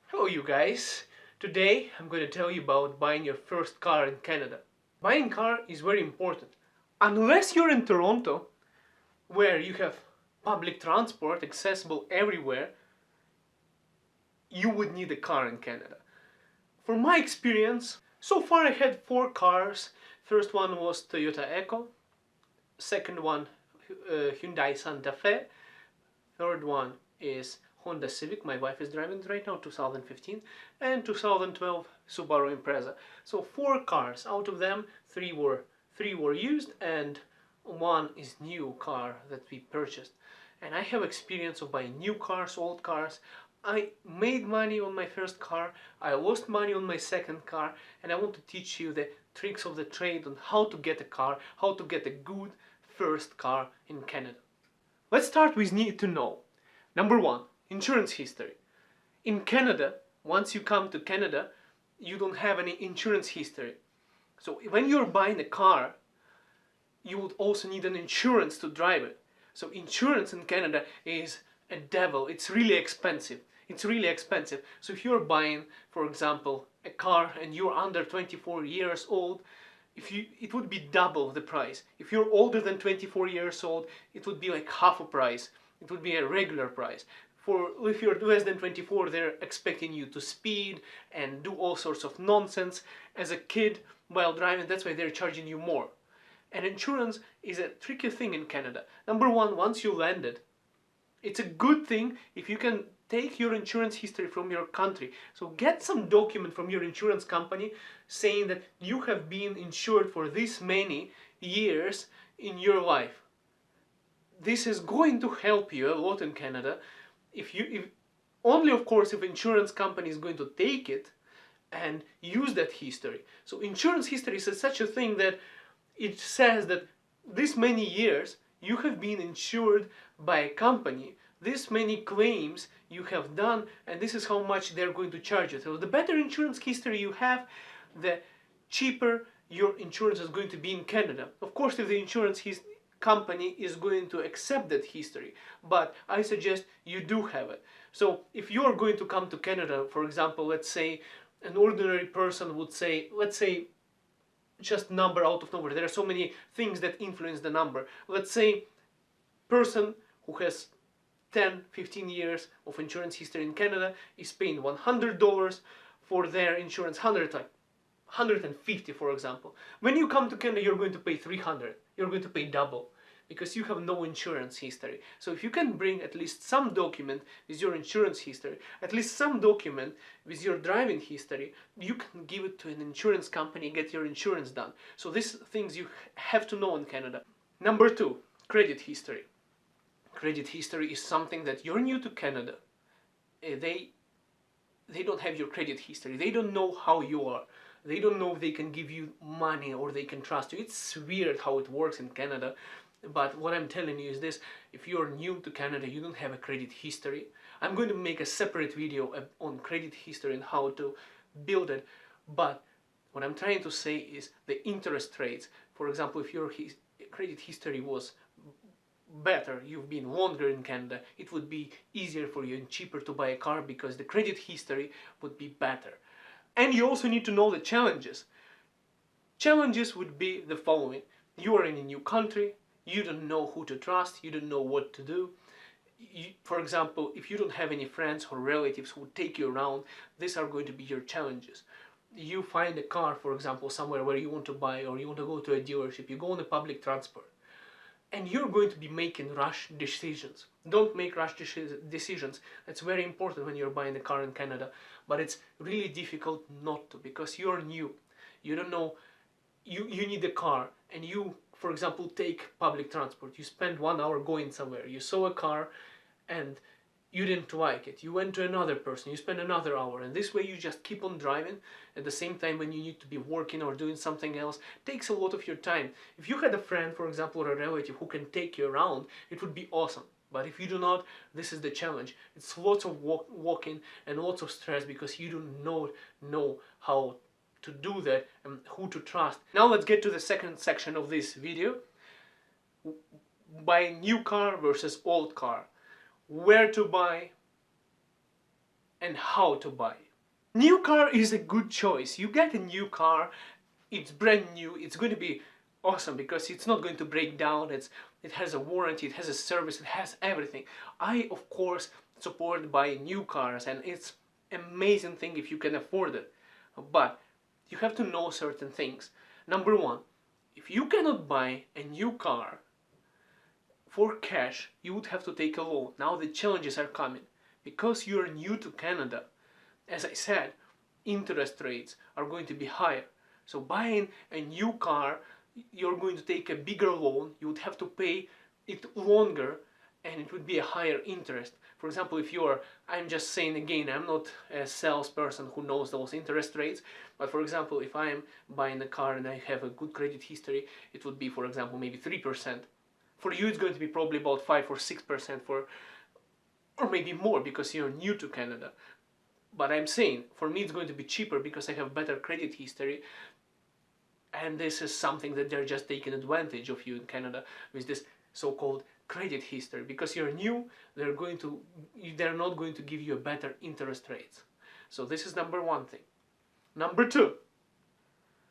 Hello you guys! Today I'm going to tell you about buying your first car in Canada. Buying a car is very important. Unless you're in Toronto, where you have public transport accessible everywhere, you would need a car in Canada. From my experience, so far I had 4 cars. First one was Toyota Echo, second one Hyundai Santa Fe, third one is Honda Civic, my wife is driving it right now, 2015, and 2012 Subaru Impreza. So 4 cars, out of them 3 were used and 1 is new car that we purchased. And I have experience of buying new cars, old cars. I made money on my first car, I lost money on my second car, and I want to teach you the tricks of the trade on how to get a car, how to get a good first car in Canada. Let's start with need to know. Number 1, insurance history. In Canada, once you come to Canada, you don't have any insurance history. So when you're buying a car, you would also need an insurance to drive it. So insurance in Canada is a devil. It's really expensive. It's really expensive. So if you're buying, for example, a car and you're under 24 years old, it would be double the price. If you're older than 24 years old, it would be like half a price. It would be a regular price. If you're less than 24, they're expecting you to speed and do all sorts of nonsense as a kid while driving. That's why they're charging you more. And insurance is a tricky thing in Canada. Number 1, once you landed, it's a good thing if you can take your insurance history from your country. So get some document from your insurance company saying that you have been insured for this many years in your life. This is going to help you a lot in Canada. Only of course if insurance company is going to take it and use that history. So insurance history is such a thing that it says that this many years you have been insured by a company, this many claims you have done, and this is how much they're going to charge you. So the better insurance history you have, the cheaper your insurance is going to be in Canada. Of course, if the insurance company is going to accept that history, but I suggest you do have it. So if you're going to come to Canada, for example, let's say an ordinary person would say, let's say just number out of nowhere, there are so many things that influence the number. Let's say person who has 10-15 years of insurance history in Canada is paying $100 for their insurance, 150 for example. When you come to Canada, you're going to pay 300. You're going to pay double because you have no insurance history. So if you can bring at least some document with your insurance history, at least some document with your driving history, you can give it to an insurance company, get your insurance done. So these things you have to know in Canada. Number 2, credit history. Credit history is something that you're new to Canada. They don't have your credit history. They don't know how you are. They don't know if they can give you money or they can trust you. It's weird how it works in Canada. But what I'm telling you is this: if you're new to Canada, you don't have a credit history. I'm going to make a separate video on credit history and how to build it. But what I'm trying to say is the interest rates. For example, if your credit history was better, you've been longer in Canada, it would be easier for you and cheaper to buy a car because the credit history would be better. And you also need to know the challenges. Challenges would be the following: you are in a new country, you don't know who to trust, you don't know what to do. For example, if you don't have any friends or relatives who take you around, these are going to be your challenges. You find a car, for example, somewhere where you want to buy, or you want to go to a dealership, you go on a public transport, and you're going to be making rash decisions. Don't make rash decisions. That's very important when you're buying a car in Canada, but it's really difficult not to, because you're new. You don't know, you need a car, and you, for example, take public transport. You spend 1 hour going somewhere. You saw a car and you didn't like it. You went to another person, you spend another hour, and this way you just keep on driving. At the same time, when you need to be working or doing something else, it takes a lot of your time. If you had a friend, for example, or a relative who can take you around, it would be awesome. But if you do not, this is the challenge. It's lots of walking and lots of stress because you do not know how to do that and who to trust. Now let's get to the second section of this video. buying new car versus old car, where to buy and how to buy. New car is a good choice. You get a new car, it's brand new, it's going to be awesome because it's not going to break down, it has a warranty, it has a service, it has everything. I of course support buying new cars, and it's amazing thing if you can afford it. But you have to know certain things. Number one, if you cannot buy a new car for cash, you would have to take a loan. Now the challenges are coming. Because you're new to Canada, as I said, interest rates are going to be higher. So buying a new car, you're going to take a bigger loan, you would have to pay it longer, and it would be a higher interest. For example, if you're, I'm just saying again, I'm not a salesperson who knows those interest rates, but for example, if I'm buying a car and I have a good credit history, it would be, for example, maybe 3%. For you, it's going to be probably about 5 or 6% or maybe more because you're new to Canada. But I'm saying, for me it's going to be cheaper because I have better credit history, and this is something that they're just taking advantage of you in Canada with this so-called credit history. Because you're new, they're not going to give you a better interest rates. So this is number one thing. Number two,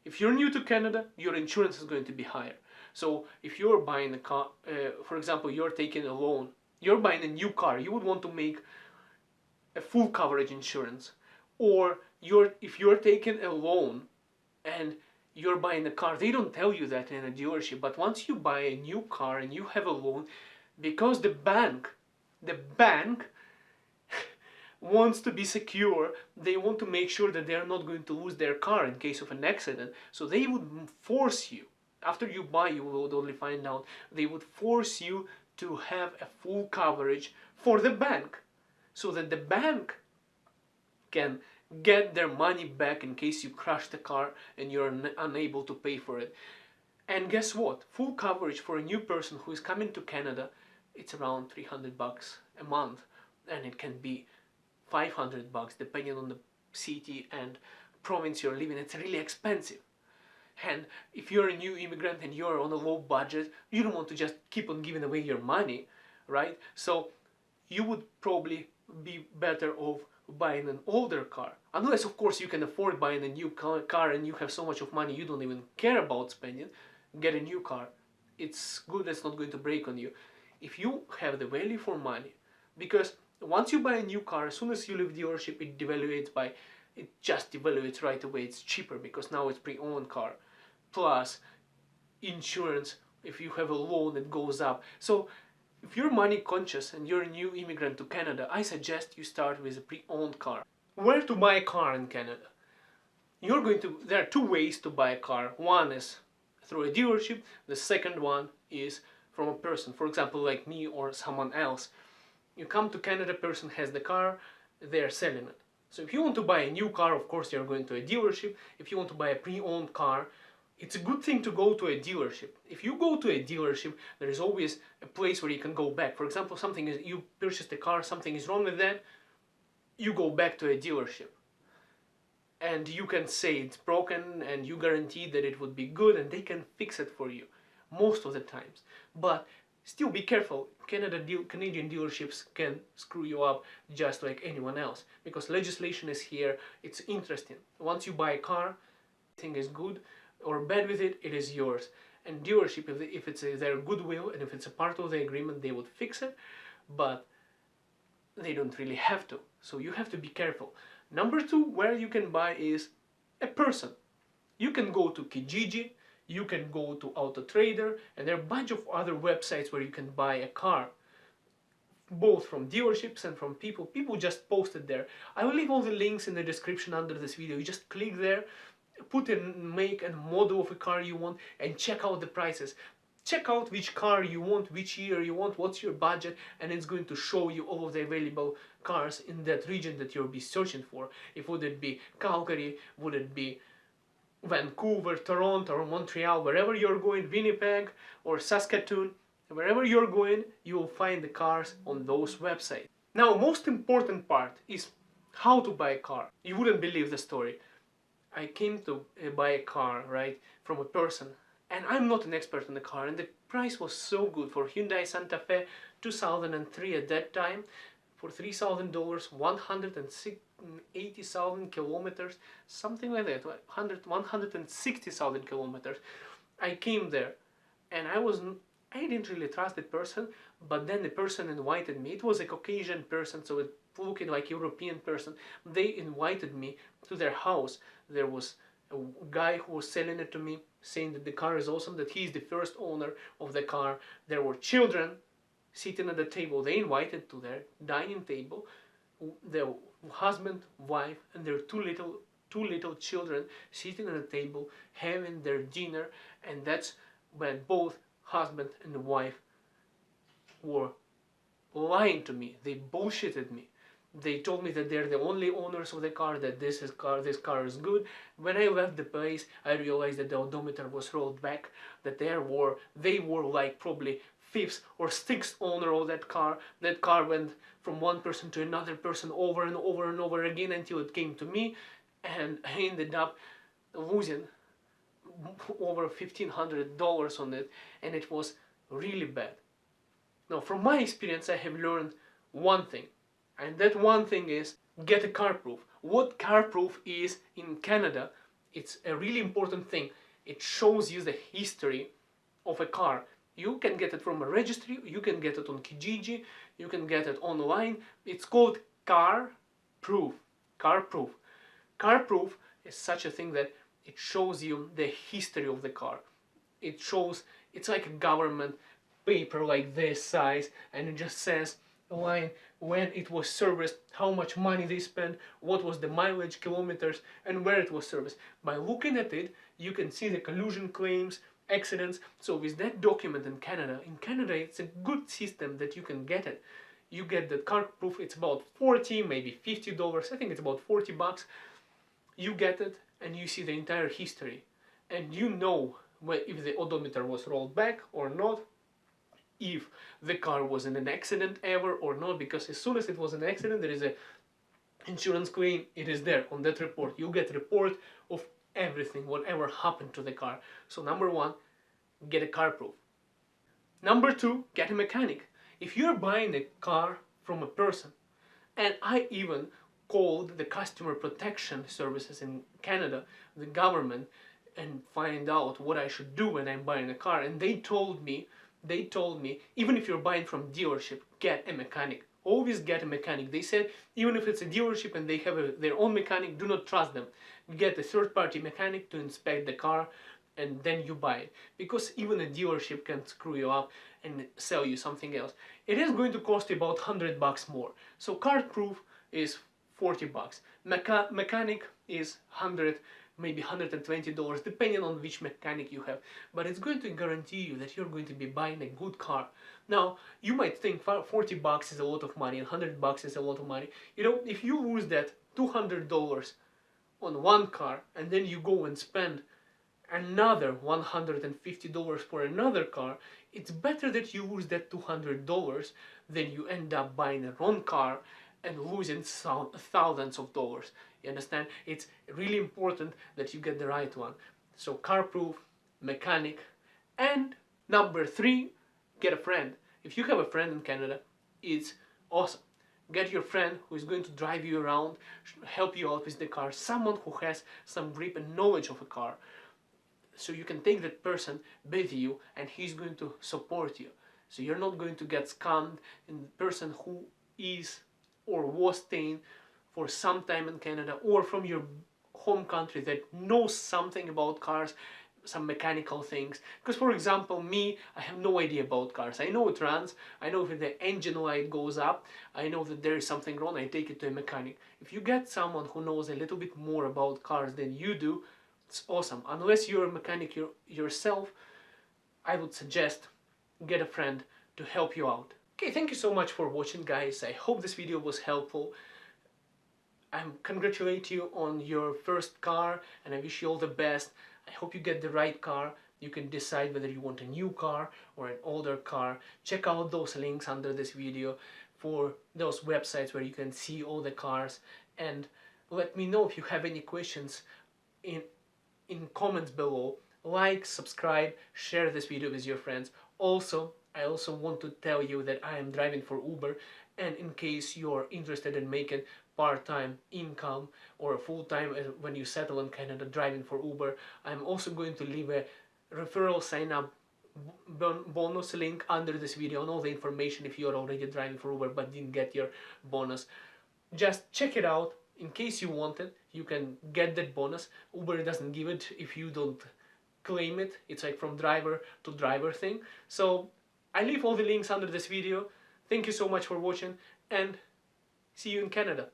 if you're new to Canada, your insurance is going to be higher. So if you're buying a car, for example, you're taking a loan, you're buying a new car, you would want to make a full coverage insurance. Or if you're taking a loan and you're buying a car, they don't tell you that in a dealership, but once you buy a new car and you have a loan, because the bank wants to be secure, they want to make sure that they're not going to lose their car in case of an accident, so they would force you, after you buy, you would only find out, they would force you to have a full coverage for the bank, so that the bank can get their money back in case you crash the car and you're unable to pay for it. And guess what? Full coverage for a new person who is coming to Canada, it's around $300 a month, and it can be $500 depending on the city and province you're living. It's really expensive. And if you're a new immigrant and you're on a low budget, you don't want to just keep on giving away your money, right? So you would probably be better off buying an older car. Unless, of course, you can afford buying a new car and you have so much of money you don't even care about spending, get a new car. It's good, it's not going to break on you. If you have the value for money, because once you buy a new car, as soon as you leave dealership, it just devaluates right away. It's cheaper because now it's pre-owned car. Plus insurance, if you have a loan, it goes up. So if you're money conscious and you're a new immigrant to Canada, I suggest you start with a pre-owned car. Where to buy a car in Canada? There are two ways to buy a car. One is through a dealership, the second one is from a person, for example like me or someone else. You come to Canada, person has the car, they're selling it. So if you want to buy a new car, of course you're going to a dealership. If you want to buy a pre-owned car, it's a good thing to go to a dealership. If you go to a dealership, there is always a place where you can go back. For example, you purchased a car, something is wrong with that, you go back to a dealership. And you can say it's broken and you guarantee that it would be good and they can fix it for you most of the times. But still be careful, Canadian dealerships can screw you up just like anyone else. Because legislation is here, it's interesting. Once you buy a car, everything is good or bad with it, it is yours. And dealership, if it's their goodwill and if it's a part of the agreement, they would fix it, but they don't really have to. So you have to be careful. Number two, where you can buy is a person. You can go to Kijiji, you can go to Auto Trader, and there are a bunch of other websites where you can buy a car. Both from dealerships and from people. People just posted there. I will leave all the links in the description under this video. You just click there, put in make and model of a car you want, and check out the prices. Check out which car you want, which year you want, what's your budget, and it's going to show you all of the available cars in that region that you'll be searching for. Would it be Calgary, would it be Vancouver, Toronto, or Montreal, wherever you're going, Winnipeg or Saskatoon, wherever you're going, you will find the cars on those websites. Now, most important part is how to buy a car. You wouldn't believe the story. I came to buy a car, right, from a person, And I'm not an expert in the car, and the price was so good for Hyundai Santa Fe 2003 at that time. For $3,000, 180,000 kilometers, something like that, 160,000 kilometers. I came there, and I didn't really trust the person, but then the person invited me. It was a Caucasian person, so it looked like European person. They invited me to their house. There was a guy who was selling it to me, saying that the car is awesome, that he's the first owner of the car. There were children sitting at the table. They invited to their dining table their husband, wife, and their two little children sitting at the table having their dinner. And that's when both husband and wife were lying to me. They bullshitted me. They told me that they're the only owners of the car, that this car is good. When I left the place, I realized that the odometer was rolled back, that they were like probably fifth or sixth owner of that car. That car went from one person to another person over and over and over again until it came to me, and I ended up losing over $1,500 on it, and it was really bad. Now, from my experience, I have learned one thing. And that one thing is, get a Carproof. What Carproof is in Canada, it's a really important thing. It shows you the history of a car. You can get it from a registry, you can get it on Kijiji, you can get it online. It's called Carproof. Carproof. Carproof is such a thing that it shows you the history of the car. It shows, it's like a government paper like this size, and it just says a line when it was serviced, how much money they spent, what was the mileage, kilometers, and where it was serviced. By looking at it, you can see the collision claims, accidents. So with that document in Canada it's a good system that you can get it. You get the Carproof, it's about $40, maybe $50, I think it's about $40. You get it and you see the entire history, and you know if the odometer was rolled back or not, if the car was in an accident ever or not, because as soon as it was an accident, there is a insurance claim. It is there on that report. You get a report of everything, whatever happened to the car. So number one, get a Carproof. Number two, get a mechanic. If you're buying a car from a person, and I even called the customer protection services in Canada, the government, and find out what I should do when I'm buying a car, and they told me, even if you're buying from dealership, get a mechanic. Always get a mechanic. They said, even if it's a dealership and they have their own mechanic, do not trust them. Get a third-party mechanic to inspect the car, and then you buy it. Because even a dealership can screw you up and sell you something else. It is going to cost you about $100 more. So Carproof is $40. Mechanic is $100, maybe $120, depending on which mechanic you have. But it's going to guarantee you that you're going to be buying a good car. Now, you might think $40 is a lot of money and $100 is a lot of money. You know, if you lose that $200 on one car and then you go and spend another $150 for another car, it's better that you lose that $200 than you end up buying a wrong car and losing thousands of dollars. You understand? It's really important that you get the right one. So Carproof, mechanic, and number three, get a friend. If you have a friend in Canada, it's awesome. Get your friend who is going to drive you around, help you out with the car, someone who has some grip and knowledge of a car. So you can take that person with you and he's going to support you. So you're not going to get scammed, and the person who is or was staying for some time in Canada or from your home country that knows something about cars, some mechanical things. Because for example, me, I have no idea about cars. I know it runs, I know if the engine light goes up, I know that there is something wrong, I take it to a mechanic. If you get someone who knows a little bit more about cars than you do, it's awesome. Unless you're a mechanic yourself, I would suggest get a friend to help you out. Okay, thank you so much for watching, guys. I hope this video was helpful. I congratulate you on your first car and I wish you all the best. I hope you get the right car. You can decide whether you want a new car or an older car. Check out those links under this video for those websites where you can see all the cars, and let me know if you have any questions in comments below. like, subscribe, share this video with your friends. Also, I also want to tell you that I am driving for Uber, and in case you're interested in making part-time income or full-time when you settle in Canada driving for Uber, I'm also going to leave a referral sign up bonus link under this video and all the information if you're already driving for Uber but didn't get your bonus. Just check it out. In case you want it, you can get that bonus. Uber doesn't give it if you don't claim it. It's like from driver to driver thing. So I leave all the links under this video. Thank you so much for watching, and see you in Canada.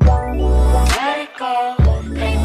Let it go.